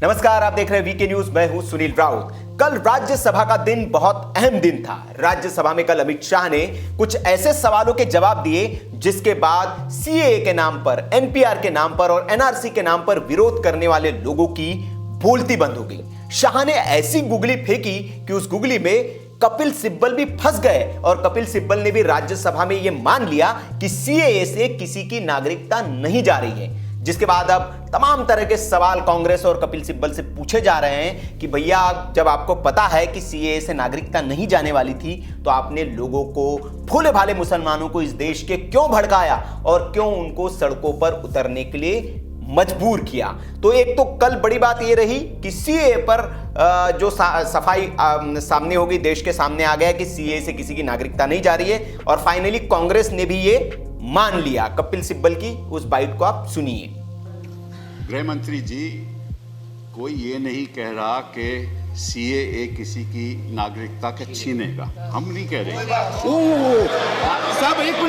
नमस्कार, आप देख रहे हैं वीके न्यूज। मैं हूं सुनील राउत। कल राज्यसभा का दिन बहुत अहम दिन था। राज्यसभा में कल अमित शाह ने कुछ ऐसे सवालों के जवाब दिए जिसके बाद सीएए के नाम पर, एनपीआर के नाम पर और एनआरसी के नाम पर विरोध करने वाले लोगों की बोलती बंद हो गई। शाह ने ऐसी गुगली फेंकी कि उस गुगली में कपिल सिब्बल भी फंस गए और कपिल सिब्बल ने भी राज्यसभा में यह मान लिया कि सीएए से किसी की नागरिकता नहीं जा रही है। जिसके बाद अब तमाम तरह के सवाल कांग्रेस और कपिल सिब्बल से पूछे जा रहे हैं कि भैया, जब आपको पता है कि सीएए से नागरिकता नहीं जाने वाली थी तो आपने लोगों को, भोले भाले मुसलमानों को इस देश के क्यों भड़काया और क्यों उनको सड़कों पर उतरने के लिए मजबूर किया। तो एक तो कल बड़ी बात यह रही कि सीएए पर जो सफाई सामने होगी, देश के सामने आ गया कि सीएए से किसी की नागरिकता नहीं जा रही है और फाइनली कांग्रेस ने भी ये मान लिया। कपिल सिब्बल की उस बाइट को आप सुनिए। गृह मंत्री जी, कोई ये नहीं कह रहा कि सीएए किसी की नागरिकता के छीनेगा, हम नहीं कह रहे। साहब एक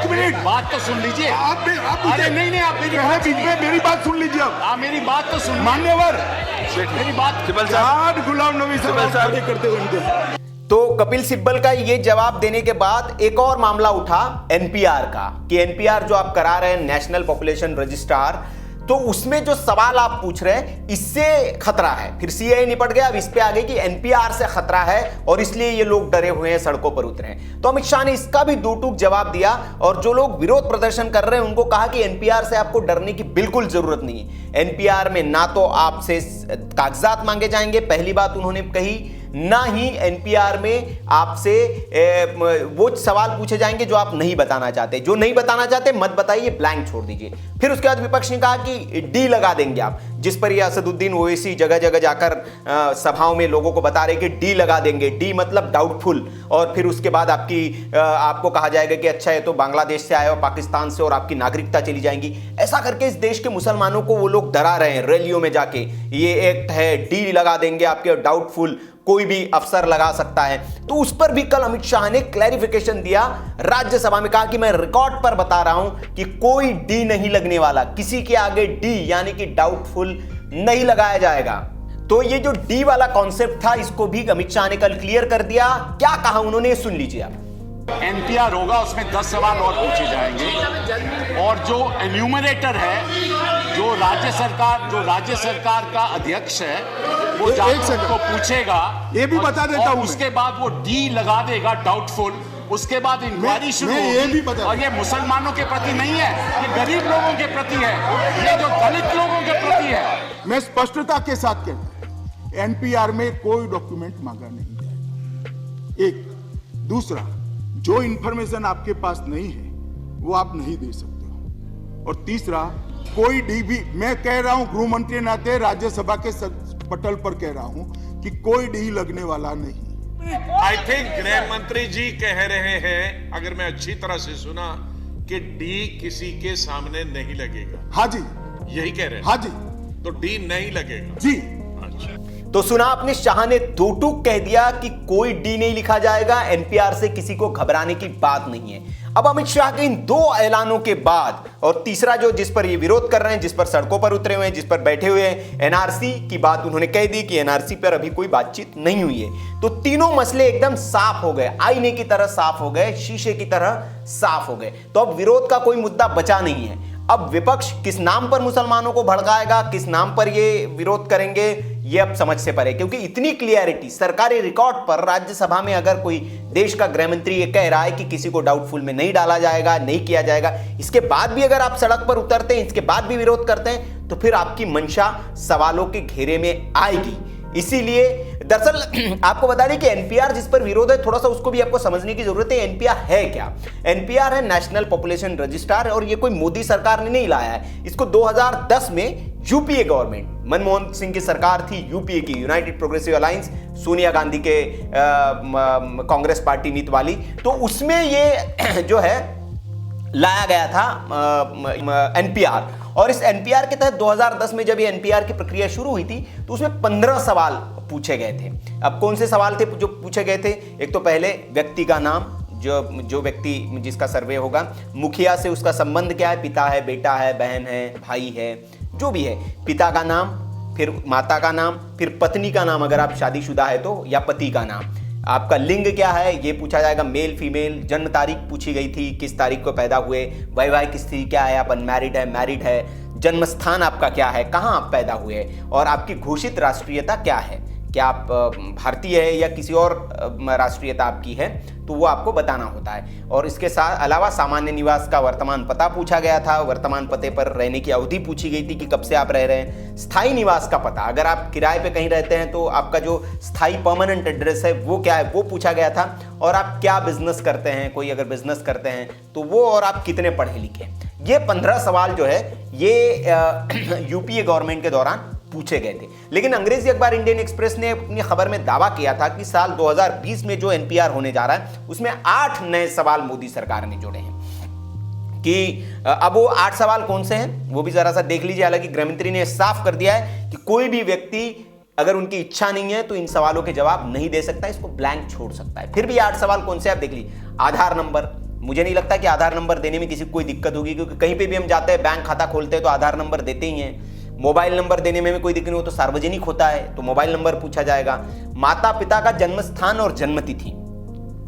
मिनट बात तो सुन लीजिए। आप अरे नहीं, आप मेरी बात मेरी बात सुन लीजिए। आप मेरी बात तो सुन, मान्यवर मेरी बात। गुलाम नबी साहब करते हुए तो कपिल सिब्बल का ये जवाब देने के बाद एक और मामला उठा एनपीआर का, कि एनपीआर जो आप करा रहे हैं, नेशनल पॉपुलेशन रजिस्ट्रार, तो उसमें जो सवाल आप पूछ रहे हैं इससे खतरा है। फिर सीएए निपट गया, अब इस पे आ गई कि एनपीआर से खतरा है और इसलिए ये लोग डरे हुए हैं, सड़कों पर उतरे हैं। तो अमित शाह ने इसका भी दो टूक जवाब दिया और जो लोग विरोध प्रदर्शन कर रहे हैं उनको कहा कि एनपीआर से आपको डरने की बिल्कुल जरूरत नहीं है। एनपीआर में ना तो आपसे कागजात मांगे जाएंगे, पहली बात उन्होंने कही, ना ही एनपीआर में आपसे वो सवाल पूछे जाएंगे जो आप नहीं बताना चाहते। जो नहीं बताना चाहते मत बताइए, ब्लैंक छोड़ दीजिए। फिर उसके बाद विपक्ष ने कहा कि डी लगा देंगे आप, जिस पर ये असदुद्दीन ओवैसी जगह जगह जाकर सभाओं में लोगों को बता रहे कि डी लगा देंगे। डी मतलब डाउटफुल। और फिर उसके बाद आपको कहा जाएगा कि अच्छा, है तो बांग्लादेश से आए हो, पाकिस्तान से, और आपकी नागरिकता चली जाएंगी। ऐसा करके इस देश के मुसलमानों को वो लोग डरा रहे हैं रैलियों में जाके। ये एक्ट है, डी लगा देंगे आपके, डाउटफुल कोई भी अफसर लगा सकता है। तो उस पर भी कल अमित शाह ने क्लैरिफिकेशन दिया राज्यसभा में, कहा कि मैं रिकॉर्ड पर बता रहा हूं कि कोई डी नहीं लगने वाला, किसी के आगे डी यानी कि डाउटफुल नहीं लगाया जाएगा। तो ये जो डी वाला कॉन्सेप्ट था, इसको भी अमित शाह ने कल क्लियर कर दिया। क्या कहा उन्होंने, सुन लीजिए आप। एनपीआर होगा, उसमें 10 सवाल और पूछे जाएंगे और जो एन्यूमरेटर है, जो राज्य सरकार का अध्यक्ष है, वो जाकर को पूछेगा, ये भी बता देता हूं। उसके बाद वो डी लगा देगा, डाउटफुल। उसके बाद इंक्वायरी शुरू होगी और ये मुसलमानों के प्रति नहीं है, ये गरीब लोगों के प्रति है, ये जो दलित लोगों के प्रति है। मैं स्पष्टता के साथ कहता हूं, एनपीआर में कोई डॉक्यूमेंट मांगा नहीं जाएगा। एक, दूसरा, जो इंफॉर्मेशन आपके पास नहीं है वो आप नहीं दे सकते हो। और तीसरा, कोई डी भी, मैं कह रहा हूं गृह मंत्री नाते राज्यसभा के पटल पर कह रहा हूं कि कोई डी लगने वाला नहीं। आई थिंक गृह मंत्री जी कह रहे हैं, अगर मैं अच्छी तरह से सुना, कि डी किसी के सामने नहीं लगेगा। हाँ जी, यही कह रहे हैं। हाँ जी, तो डी नहीं लगेगा जी। अच्छा, तो सुना आपने, शाह ने दो टूक कह दिया कि कोई डी नहीं लिखा जाएगा, एनपीआर से किसी को घबराने की बात नहीं है। अब अमित शाह के इन दो ऐलानों के बाद, और तीसरा जो जिस पर ये विरोध कर रहे हैं, जिस पर सड़कों पर उतरे हुए हैं, जिस पर बैठे हुए हैं, एनआरसी की बात उन्होंने कह दी कि एनआरसी पर अभी कोई बातचीत नहीं हुई है। तो तीनों मसले एकदम साफ हो गए, आईने की तरह साफ हो गए, शीशे की तरह साफ हो गए। तो अब विरोध का कोई मुद्दा बचा नहीं है। अब विपक्ष किस नाम पर मुसलमानों को भड़काएगा, किस नाम पर ये विरोध करेंगे, ये अब समझ से परे। क्योंकि इतनी क्लियरिटी सरकारी रिकॉर्ड पर, राज्यसभा में अगर कोई देश का गृह मंत्री ये कह रहा है कि किसी को डाउटफुल में नहीं डाला जाएगा, नहीं किया जाएगा, इसके बाद भी अगर आप सड़क पर उतरते हैं, इसके बाद भी विरोध करते हैं, तो फिर आपकी मंशा सवालों के घेरे में आएगी। इसीलिए दरअसल आपको बता दें कि एनपीआर जिस पर विरोध है, थोड़ा सा उसको भी आपको समझने की जरूरत है। एनपीआर है क्या? एनपीआर है नेशनल पॉपुलेशन रजिस्ट्रार, और ये कोई मोदी सरकार ने नहीं लाया है। इसको 2010 में यूपीए गवर्नमेंट, मनमोहन सिंह की सरकार थी, यूपीए की, United progressive alliance, Sonia Gandhi के कांग्रेस पार्टी नीत वाली, तो उसमें ये जो है लाया गया था एनपीआर। और इस एनपीआर के तहत 2010 में जब ये एनपीआर की प्रक्रिया शुरू हुई थी तो उसमें 15 सवाल पूछे गए थे। अब कौन से सवाल थे जो पूछे गए थे? एक तो पहले व्यक्ति का नाम, जो व्यक्ति जिसका सर्वे होगा, मुखिया से उसका संबंध क्या है, पिता है, बेटा है, बहन है, भाई है, जो भी है, पिता का नाम, फिर माता का नाम, फिर पत्नी का नाम अगर आप शादीशुदा है तो, या पति का नाम, आपका लिंग क्या है ये पूछा जाएगा, मेल फीमेल, जन्म तारीख पूछी गई थी, किस तारीख को पैदा हुए, वैवाहिक स्थिति क्या है, आप अनमैरिड है, मैरिड है, जन्म स्थान आपका क्या है, कहाँ आप पैदा हुए, और आपकी घोषित राष्ट्रीयता क्या है, क्या आप भारतीय है या किसी और राष्ट्रीयता आपकी है, तो वो आपको बताना होता है। और इसके साथ अलावा सामान्य निवास का वर्तमान पता पूछा गया था, वर्तमान पते पर रहने की अवधि पूछी गई थी कि कब से आप रह रहे हैं। स्थायी निवास का पता, अगर आप किराए पे कहीं रहते हैं तो आपका जो स्थायी परमानेंट एड्रेस है वो क्या है, वो पूछा गया था। और आप क्या बिजनेस करते हैं, कोई अगर बिजनेस करते हैं तो वो, और आप कितने पढ़े लिखे। ये 15 सवाल जो है ये यूपीए गवर्नमेंट के दौरान पूछे गए थे। लेकिन अंग्रेजी अखबार इंडियन एक्सप्रेस ने अपनी खबर में दावा किया था कि साल 2020 में जो एनपीआर होने जा रहा है उसमें 8 नए सवाल मोदी सरकार ने जोड़े हैं। कि अब वो 8 सवाल कौन से हैं वो भी जरा सा देख लीजिए। हालांकि गृहमंत्री ने साफ कर दिया है कि कोई भी व्यक्ति अगर उनकी इच्छा नहीं है तो इन सवालों के जवाब नहीं दे सकता, इसको ब्लैंक छोड़ सकता है। फिर भी 8 सवाल कौन से आप देख लीजिए। आधार नंबर, मुझे नहीं लगता कि आधार नंबर देने में किसी को कोई दिक्कत होगी, क्योंकि कहीं पे भी हम जाते हैं बैंक खाता खोलते हैं तो आधार नंबर देते ही हैं। मोबाइल नंबर देने में भी कोई दिक्कत नहीं हो, तो सार्वजनिक होता है तो मोबाइल नंबर पूछा जाएगा। माता पिता का जन्म स्थान और जन्म तिथि,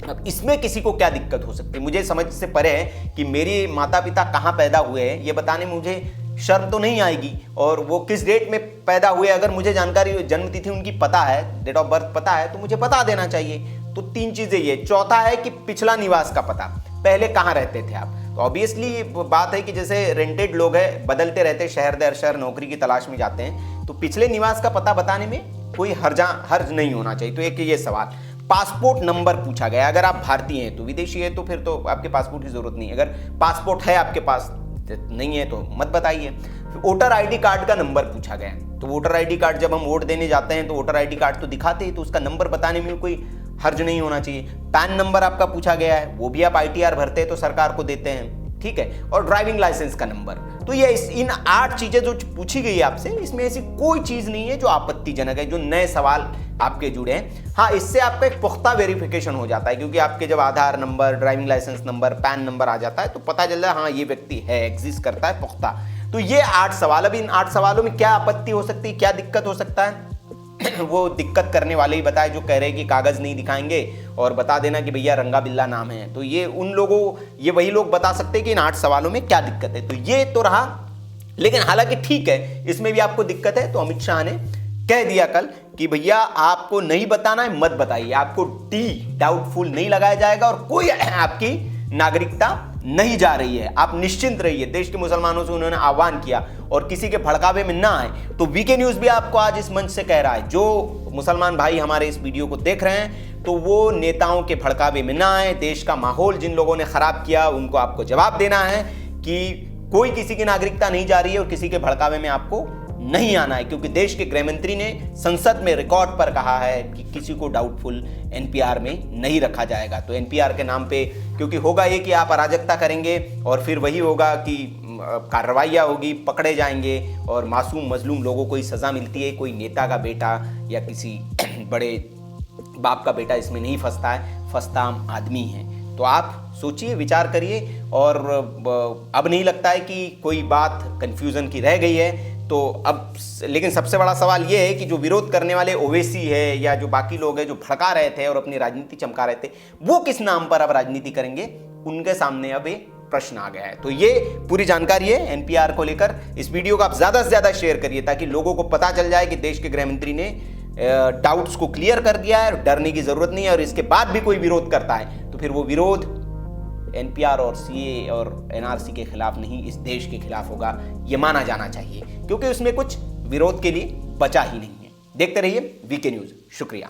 अब इसमें किसी को क्या दिक्कत हो सकती है, मुझे समझ से परे है कि मेरे माता पिता कहाँ पैदा हुए हैं ये बताने में मुझे शर्म तो नहीं आएगी, और वो किस डेट में पैदा हुए अगर मुझे जानकारी, जन्म तिथि उनकी पता है, डेट ऑफ बर्थ पता है, तो मुझे बता देना चाहिए। तो 3 चीजें ये। चौथा है कि पिछला निवास का पता, पहले कहाँ रहते थे आप। तो ऑब्वियसली बात है कि जैसे रेंटेड लोग हैं, बदलते रहते, शहर दर शहर नौकरी की तलाश में जाते हैं, तो पिछले निवास का पता बताने में कोई हर्ज नहीं होना चाहिए। तो एक ये सवाल। पासपोर्ट नंबर पूछा गया, अगर आप भारतीय हैं तो, विदेशी है तो फिर तो आपके पासपोर्ट की जरूरत नहीं है, अगर पासपोर्ट है आपके पास नहीं है तो मत बताइए। वोटर आईडी कार्ड का नंबर पूछा गया, तो वोटर आईडी कार्ड जब हम वोट देने जाते हैं तो वोटर आईडी कार्ड तो दिखाते हैं, तो उसका नंबर बताने में कोई हर्ज नहीं होना चाहिए। पैन नंबर आपका पूछा गया है, वो भी आप आईटीआर भरते हैं तो सरकार को देते हैं, ठीक है। और ड्राइविंग लाइसेंस का नंबर। तो ये इन 8 चीजें जो पूछी गई आपसे, इसमें ऐसी कोई चीज नहीं है जो आपत्तिजनक है, जो नए सवाल आपके जुड़े हैं। हाँ, इससे आपका एक पुख्ता वेरिफिकेशन हो जाता है, क्योंकि आपके जब Aadhaar number, driving license number, PAN number आ जाता है तो पता चल रहा है हाँ ये व्यक्ति है, एग्जिस्ट करता है, पुख्ता। तो ये 8 सवाल। अब इन 8 सवालों में क्या आपत्ति हो सकती है, क्या दिक्कत हो सकता है, वो दिक्कत करने वाले ही बताए जो कह रहे हैं कि कागज नहीं दिखाएंगे और बता देना कि भैया रंगा बिल्ला नाम है। तो ये ये वही लोग बता सकते हैं कि इन 8 सवालों में क्या दिक्कत है। तो ये तो रहा। लेकिन हालांकि ठीक है, इसमें भी आपको दिक्कत है तो अमित शाह ने कह दिया कल कि भैया आपको नहीं बताना है, मत बताइए, आपको डाउटफुल नहीं लगाया जाएगा और कोई आपकी नागरिकता नहीं जा रही है, आप निश्चिंत रहिए। देश के मुसलमानों से उन्होंने आह्वान किया और किसी के भड़कावे में ना आए। तो वीके न्यूज भी आपको आज इस मंच से कह रहा है, जो मुसलमान भाई हमारे इस वीडियो को देख रहे हैं तो वो नेताओं के भड़कावे में ना आए। देश का माहौल जिन लोगों ने खराब किया उनको आपको जवाब देना है कि कोई किसी की नागरिकता नहीं जा रही है और किसी के भड़कावे में आपको नहीं आना है, क्योंकि देश के गृह मंत्री ने संसद में रिकॉर्ड पर कहा है कि किसी को डाउटफुल एनपीआर में नहीं रखा जाएगा। तो एनपीआर के नाम पे, क्योंकि होगा ये कि आप अराजकता करेंगे और फिर वही होगा कि कार्रवाइयाँ होगी, पकड़े जाएंगे और मासूम मजलूम लोगों को ही सज़ा मिलती है। कोई नेता का बेटा या किसी बड़े बाप का बेटा इसमें नहीं फंसता है, फंसता आम आदमी है। तो आप सोचिए, विचार करिए। और अब नहीं लगता है कि कोई बात कन्फ्यूज़न की रह गई है। तो अब लेकिन सबसे बड़ा सवाल ये है कि जो विरोध करने वाले ओवैसी है या जो बाकी लोग हैं जो भड़का रहे थे और अपनी राजनीति चमका रहे थे, वो किस नाम पर अब राजनीति करेंगे, उनके सामने अब एक प्रश्न आ गया है। तो ये पूरी जानकारी है एनपीआर को लेकर। इस वीडियो को आप ज़्यादा से ज़्यादा शेयर करिए ताकि लोगों को पता चल जाए कि देश के गृह मंत्री ने डाउट्स को क्लियर कर दिया है, डरने की जरूरत नहीं है। और इसके बाद भी कोई विरोध करता है तो फिर वो विरोध एनपीआर और सीए और एनआरसी के खिलाफ नहीं, इस देश के खिलाफ होगा, ये माना जाना चाहिए, क्योंकि उसमें कुछ विरोध के लिए बचा ही नहीं है। देखते रहिए वीके न्यूज़। शुक्रिया।